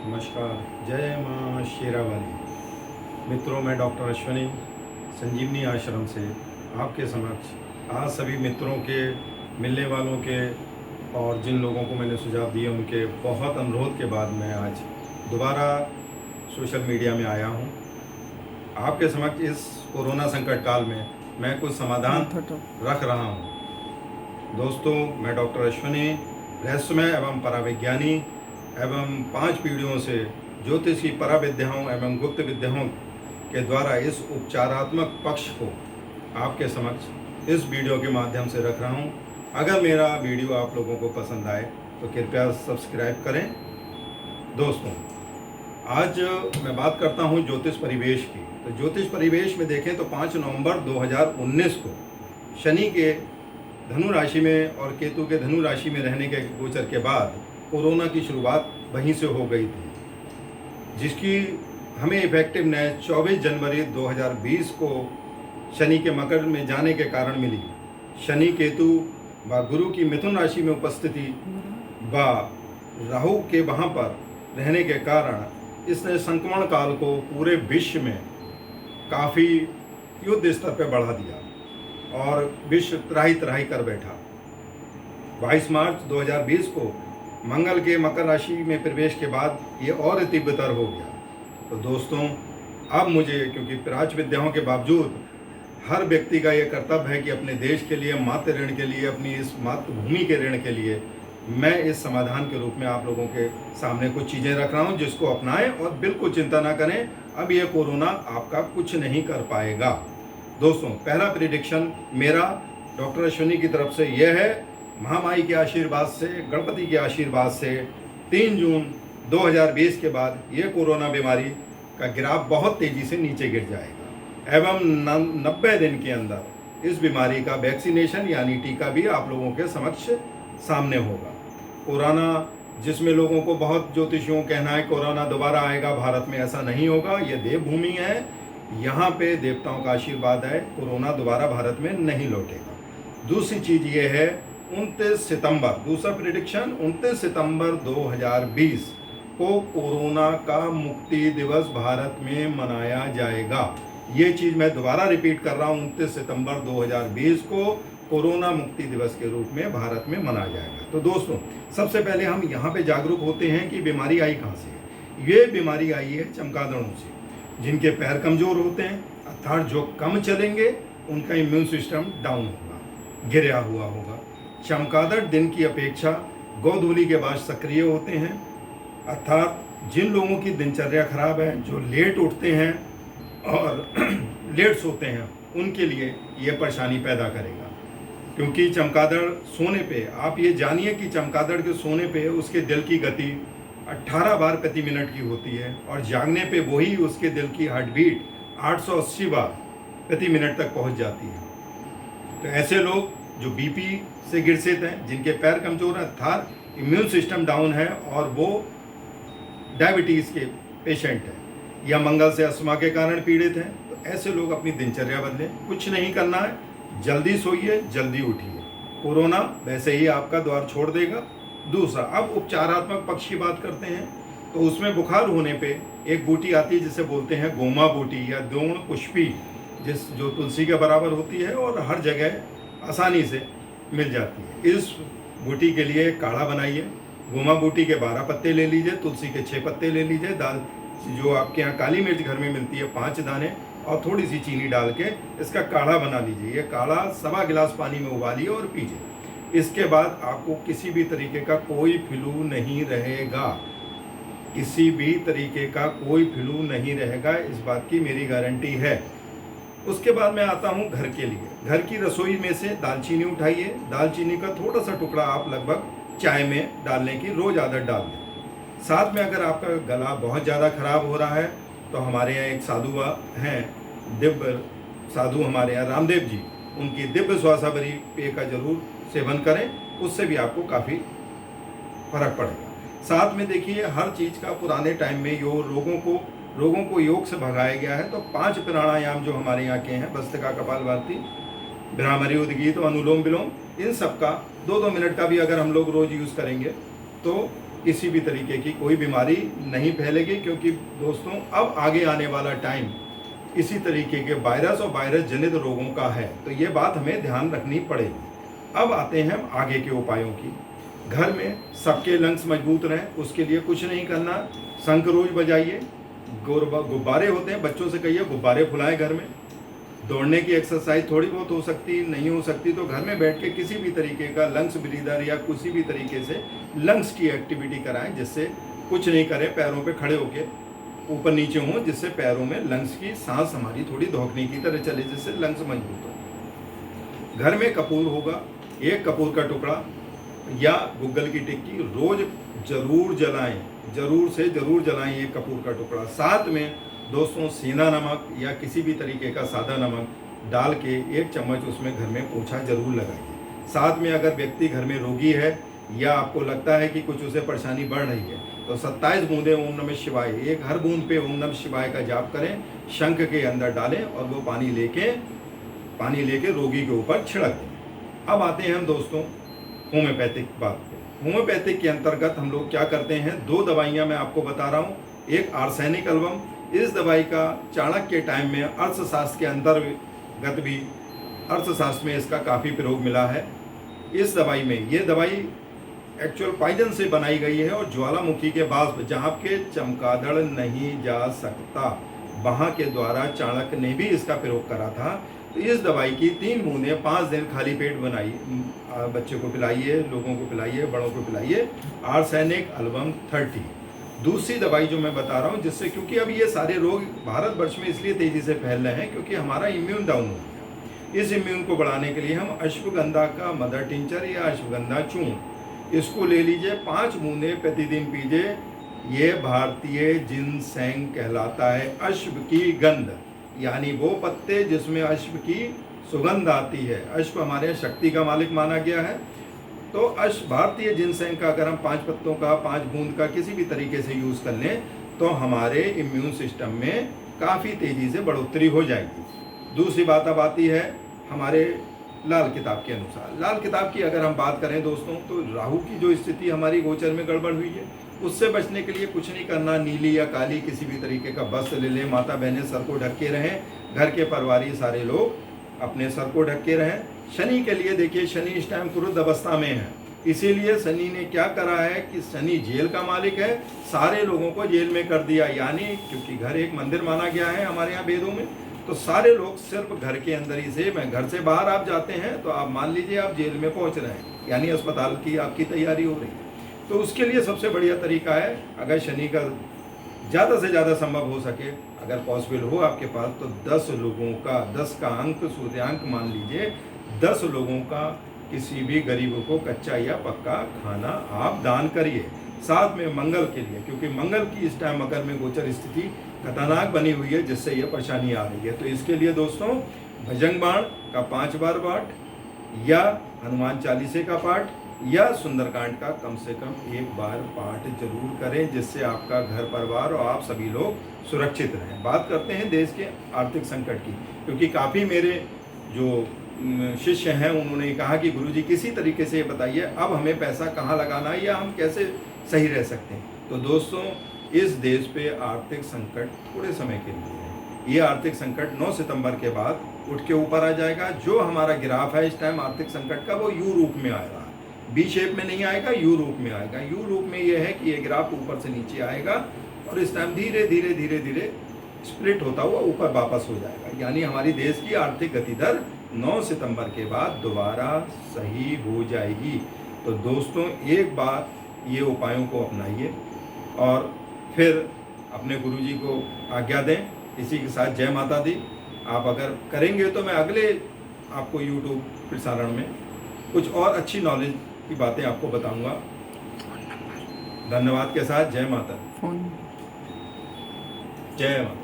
नमस्कार। जय माँ शेरावाली। मित्रों, मैं डॉक्टर अश्विनी संजीवनी आश्रम से आपके समक्ष आज सभी मित्रों के, मिलने वालों के और जिन लोगों को मैंने सुझाव दिए उनके बहुत अनुरोध के बाद मैं आज दोबारा सोशल मीडिया में आया हूँ। आपके समक्ष इस कोरोना संकट काल में मैं कुछ समाधान रख रहा हूँ। दोस्तों, मैं डॉक्टर अश्विनी रहस्यमय एवं पराविज्ञानी एवं 5 पीढ़ियों से ज्योतिष की पराविद्याओं एवं गुप्त विद्याओं के द्वारा इस उपचारात्मक पक्ष को आपके समक्ष इस वीडियो के माध्यम से रख रहा हूँ। अगर मेरा वीडियो आप लोगों को पसंद आए तो कृपया सब्सक्राइब करें। दोस्तों, आज मैं बात करता हूँ ज्योतिष परिवेश की। तो ज्योतिष परिवेश में देखें तो 5 नवंबर 2019 को शनि के धनु राशि में और केतु के धनु राशि में रहने के गोचर के बाद कोरोना की शुरुआत वहीं से हो गई थी, जिसकी हमें इफेक्टिवनेस 24 जनवरी 2020 को शनि के मकर में जाने के कारण मिली। शनि केतु व गुरु की मिथुन राशि में उपस्थिति व राहु के वहाँ पर रहने के कारण इसने संक्रमण काल को पूरे विश्व में काफ़ी युद्ध स्तर पर बढ़ा दिया और विश्व त्राही त्राही कर बैठा। 22 मार्च 2020 को मंगल के मकर राशि में प्रवेश के बाद ये और तीव्रतर हो गया। तो दोस्तों, अब मुझे, क्योंकि प्राच्य विद्याओं के बावजूद हर व्यक्ति का ये कर्तव्य है कि अपने देश के लिए, मातृ ऋण के लिए, अपनी इस मातृभूमि के ऋण के लिए मैं इस समाधान के रूप में आप लोगों के सामने कुछ चीज़ें रख रहा हूँ, जिसको अपनाएं और बिल्कुल चिंता ना करें। अब ये कोरोना आपका कुछ नहीं कर पाएगा। दोस्तों, पहला प्रिडिक्शन मेरा डॉक्टर अश्विनी की तरफ से यह है, महामाई के आशीर्वाद से, गणपति के आशीर्वाद से 3 जून 2020 के बाद ये कोरोना बीमारी का ग्राफ बहुत तेज़ी से नीचे गिर जाएगा एवं 90 दिन के अंदर इस बीमारी का वैक्सीनेशन यानी टीका भी आप लोगों के समक्ष सामने होगा। कोरोना, जिसमें लोगों को बहुत ज्योतिषियों कहना है कोरोना दोबारा आएगा, भारत में ऐसा नहीं होगा। ये देवभूमि है, यहाँ पे देवताओं का आशीर्वाद है, कोरोना दोबारा भारत में नहीं लौटेगा। दूसरी चीज़ ये है, 29 सितंबर, दूसरा प्रेडिक्शन 29 सितंबर 2020 को कोरोना का मुक्ति दिवस भारत में मनाया जाएगा। ये चीज़ मैं दोबारा रिपीट कर रहा हूँ, 29 सितंबर 2020 को कोरोना मुक्ति दिवस के रूप में भारत में मनाया जाएगा। तो दोस्तों, सबसे पहले हम यहाँ पे जागरूक होते हैं कि बीमारी आई कहाँ से है। ये बीमारी आई है चमगादड़ों से। जिनके पैर कमज़ोर होते हैं, अर्थात जो कम चलेंगे, उनका इम्यून सिस्टम डाउन होगा, गिरा हुआ होगा। चमगादड़ दिन की अपेक्षा गोधूली के बाद सक्रिय होते हैं, अर्थात जिन लोगों की दिनचर्या खराब है, जो लेट उठते हैं और लेट सोते हैं, उनके लिए ये परेशानी पैदा करेगा। क्योंकि चमगादड़ सोने पे, आप ये जानिए कि चमगादड़ के सोने पे उसके दिल की गति 18 बार प्रति मिनट की होती है और जागने पे वही उसके दिल की हार्ट बीट 880 बार प्रति मिनट तक पहुंच जाती है। तो ऐसे लोग जो बीपी से ग्रसित हैं, जिनके पैर कमजोर हैं, अर्थात इम्यून सिस्टम डाउन है और वो डायबिटीज़ के पेशेंट हैं या मंगल से अस्थमा के कारण पीड़ित हैं, तो ऐसे लोग अपनी दिनचर्या बदलें। कुछ नहीं करना है, जल्दी सोइए, जल्दी उठिए, कोरोना वैसे ही आपका द्वार छोड़ देगा। दूसरा, अब उपचारात्मक पक्ष की बात करते हैं। तो उसमें बुखार होने पे एक बूटी आती है जिसे बोलते हैं गोमा बूटी या द्रोण पुष्पी, जो तुलसी के बराबर होती है और हर जगह आसानी से मिल जाती है। इस बूटी के लिए काढ़ा बनाइए। गोमा बूटी के 12 पत्ते ले लीजिए, तुलसी के 6 पत्ते ले लीजिए, दाल जो आपके यहाँ काली मिर्च घर में मिलती है 5 दाने, और थोड़ी सी चीनी डाल के इसका काढ़ा बना लीजिए। ये काढ़ा 1.25 गिलास पानी में उबालिए और पीजिए। इसके बाद आपको किसी भी तरीके का कोई फ्लू नहीं रहेगा, किसी भी तरीके का कोई फ्लू नहीं रहेगा, इस बात की मेरी गारंटी है। उसके बाद मैं आता हूँ घर के लिए। घर की रसोई में से दालचीनी उठाइए। दालचीनी का थोड़ा सा टुकड़ा आप लगभग चाय में डालने की रोज़ आदत डाल दें। साथ में अगर आपका गला बहुत ज़्यादा खराब हो रहा है तो हमारे यहाँ एक साधु हैं, दिव्य साधु हमारे यहाँ रामदेव जी, उनकी दिव्य श्वासावरी पेय का जरूर सेवन करें, उससे भी आपको काफ़ी फर्क पड़ेगा। साथ में देखिए, हर चीज़ का पुराने टाइम में रोगों को योग से भगाया गया है। तो 5 प्राणायाम जो हमारे यहाँ के हैं, भस्त्रिका, कपालभाति, भ्रामरी, उद्गीत, अनुलोम विलोम, इन सब का 2-2 मिनट का भी अगर हम लोग रोज़ यूज़ करेंगे तो किसी भी तरीके की कोई बीमारी नहीं फैलेगी, क्योंकि दोस्तों अब आगे आने वाला टाइम इसी तरीके के वायरस और वायरस जनित रोगों का है, तो ये बात हमें ध्यान रखनी पड़ेगी। अब आते हैं हम आगे के उपायों की। घर में सबके लंग्स मजबूत रहें, उसके लिए कुछ नहीं करना, शंख रोज बजाइए, गुब्बारे होते हैं, बच्चों से कहिए गुब्बारे फुलाएं घर में। दौड़ने की एक्सरसाइज थोड़ी बहुत हो सकती, नहीं हो सकती तो घर में बैठ के किसी भी तरीके का लंग्स ब्रीदर या किसी भी तरीके से लंग्स की एक्टिविटी कराएं, जिससे कुछ नहीं करें, पैरों पे खड़े होके ऊपर नीचे हों, जिससे पैरों में लंग्स की सांस हमारी थोड़ी धोखने की तरह चले, जिससे लंग्स मजबूत हो। घर में कपूर होगा, एक कपूर का टुकड़ा या गुग्गल की टिक्की रोज जरूर जलाएं, जरूर से जरूर जलाएं एक कपूर का टुकड़ा। साथ में दोस्तों सीना नमक या किसी भी तरीके का सादा नमक डाल के 1 चम्मच उसमें घर में पोंछा जरूर लगाइए। साथ में अगर व्यक्ति घर में रोगी है या आपको लगता है कि कुछ उसे परेशानी बढ़ रही है, तो 27 बूंदें ओम नमः शिवाय, एक हर बूंद पे ओम नमः शिवाय का जाप करें, शंख के अंदर डालें और वो पानी लेके रोगी के ऊपर छिड़क दें। अब आते हैं हम दोस्तों होम्योपैथिक बात पे। होम्योपैथिक के अंतर्गत हम लोग क्या करते हैं, 2 दवाइयाँ मैं आपको बता रहा हूँ। एक आर्सेनिक एल्बम, इस दवाई का चाणक्य के टाइम में अर्थशास्त्र के अंतर्गत भी अर्थशास्त्र में इसका काफ़ी प्रयोग मिला है। इस दवाई में ये दवाई एक्चुअल पॉइजन से बनाई गई है और ज्वालामुखी के बाष्प जहाँ के चमगादड़ नहीं जा सकता, वहाँ के द्वारा चाणक्य ने भी इसका प्रयोग करा था। तो इस दवाई की 3 बूंदें 5 दिन खाली पेट बनाइए, बच्चे को पिलाइए, लोगों को पिलाइए, बड़ों को पिलाइए। Arsenic album 30। दूसरी दवाई जो मैं बता रहा हूँ, जिससे क्योंकि अब ये सारे रोग भारतवर्ष में इसलिए तेज़ी से फैल रहे हैं क्योंकि हमारा इम्यून डाउन हो गया। इस इम्यून को बढ़ाने के लिए हम अश्वगंधा का मदर टिंचर या अश्वगंधा चूर्ण, इसको ले लीजिए, 5 बूंदें प्रतिदिन पीजिए। ये भारतीय जिनसेंग कहलाता है। अश्व की गंध यानी वो पत्ते जिसमें अश्व की सुगंध आती है। अश्व हमारे शक्ति का मालिक माना गया है। तो भारतीय जिनसेंग का अगर हम 5 पत्तों का 5 बूंद का किसी भी तरीके से यूज़ कर लें तो हमारे इम्यून सिस्टम में काफ़ी तेज़ी से बढ़ोतरी हो जाएगी। दूसरी बात अब आती है हमारे लाल किताब के अनुसार। लाल किताब की अगर हम बात करें दोस्तों, तो राहु की जो स्थिति हमारी गोचर में गड़बड़ हुई है, उससे बचने के लिए कुछ नहीं करना, नीली या काली किसी भी तरीके का वस्त्र ले लें, माता बहनें सर को ढक के रहें, घर के परिवारी सारे लोग अपने सर को ढक के रहें। शनि के लिए देखिए, शनि इस टाइम क्रुद्ध अवस्था में है, इसीलिए शनि ने क्या करा है कि शनि जेल का मालिक है, सारे लोगों को जेल में कर दिया। यानी क्योंकि घर एक मंदिर माना गया है हमारे यहाँ वेदों में, तो सारे लोग सिर्फ घर के अंदर ही से, मैं घर से बाहर आप जाते हैं तो आप मान लीजिए आप जेल में पहुंच रहे हैं, यानी अस्पताल की आपकी तैयारी हो रही है। तो उसके लिए सबसे बढ़िया तरीका है, अगर शनि का ज़्यादा से ज़्यादा संभव हो सके, अगर पॉसिबल हो आपके पास, तो 10 लोगों का, 10 का अंक सूर्यांक मान लीजिए, 10 लोगों का किसी भी गरीब को कच्चा या पक्का खाना आप दान करिए। साथ में मंगल के लिए, क्योंकि मंगल की इस टाइम मकर में गोचर स्थिति खतरनाक बनी हुई है, जिससे ये परेशानी आ रही है। तो इसके लिए दोस्तों भजंग बाण का 5 बार पाठ या हनुमान चालीसे का पाठ या सुंदरकांड का कम से कम 1 बार पाठ जरूर करें, जिससे आपका घर परिवार और आप सभी लोग सुरक्षित रहें। बात करते हैं देश के आर्थिक संकट की, क्योंकि काफ़ी मेरे जो शिष्य हैं उन्होंने कहा कि गुरुजी किसी तरीके से बताइए अब हमें पैसा कहाँ लगाना है या हम कैसे सही रह सकते हैं। तो दोस्तों इस देश पे आर्थिक संकट थोड़े समय के लिए है। ये आर्थिक संकट 9 सितंबर के बाद उठ के ऊपर आ जाएगा। जो हमारा ग्राफ है इस टाइम आर्थिक संकट का, वो यू रूप में आ रहा है, बी शेप में नहीं आएगा, यू रूप में आएगा। यू रूप में ये है कि ये ग्राफ ऊपर से नीचे आएगा और इस टाइम धीरे धीरे धीरे धीरे स्प्लिट होता हुआ ऊपर वापस हो जाएगा। यानी हमारी देश की आर्थिक गति दर 9 सितंबर के बाद दोबारा सही हो जाएगी। तो दोस्तों एक बार ये उपायों को अपनाइए और फिर अपने गुरुजी को आज्ञा दें। इसी के साथ जय माता दी। आप अगर करेंगे तो मैं अगले आपको यूट्यूब प्रसारण में कुछ और अच्छी नॉलेज की बातें आपको बताऊंगा। धन्यवाद के साथ जय माता, जय माता।